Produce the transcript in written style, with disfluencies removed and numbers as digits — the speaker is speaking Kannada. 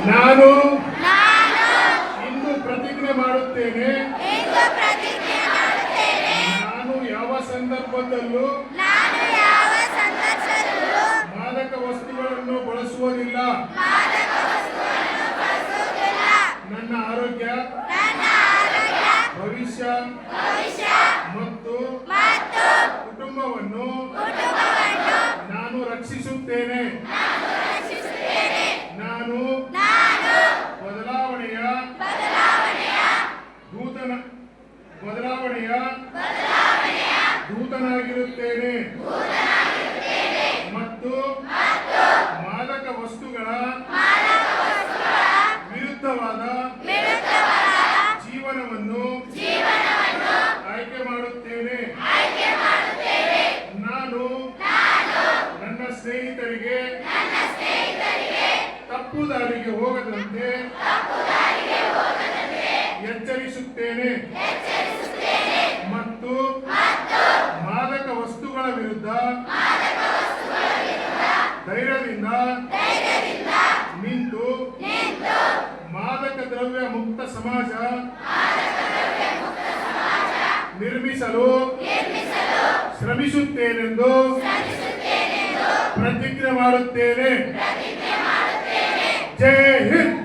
ನಾನು ಇಂದು ಪ್ರತಿಜ್ಞೆ ಮಾಡುತ್ತೇನೆ ನಾನು ಯಾವ ಸಂದರ್ಭದಲ್ಲೂ ಮಾದಕ ವಸ್ತುಗಳನ್ನು ಬಳಸುವುದಿಲ್ಲ. ನನ್ನ ಆರೋಗ್ಯ, ಭವಿಷ್ಯ ಮತ್ತು ಕುಟುಂಬವನ್ನು ನಾನು ರಕ್ಷಿಸುತ್ತೇನೆ. ನಾನು ಬದಲಾವಣೆಯ ದೂತನಾಗಿರುತ್ತೇನೆ ಮತ್ತು ಮಾದಕ ವಸ್ತುಗಳ ವಿರುದ್ಧವಾದ ಜೀವನವನ್ನು ಆಯ್ಕೆ ಮಾಡುತ್ತೇನೆ. ನಾನು ನನ್ನ ಸ್ನೇಹಿತರಿಗೆ ತಪ್ಪು ದಾರಿಗೆ ಹೋಗದಂತೆ ಎಚ್ಚರಿಸುತ್ತೇನೆ ಮತ್ತು ಮಾದಕ ವಸ್ತುಗಳ ವಿರುದ್ಧ ಧೈರ್ಯದಿಂದ ನಿಂತು ಮಾದಕ ದ್ರವ್ಯ ಮುಕ್ತ ಸಮಾಜ ನಿರ್ಮಿಸಲು ಶ್ರಮಿಸುತ್ತೇನೆಂದು ಪ್ರತಿಜ್ಞೆ ಮಾಡುತ್ತೇನೆ. ಜೈ ಹಿಂದ್.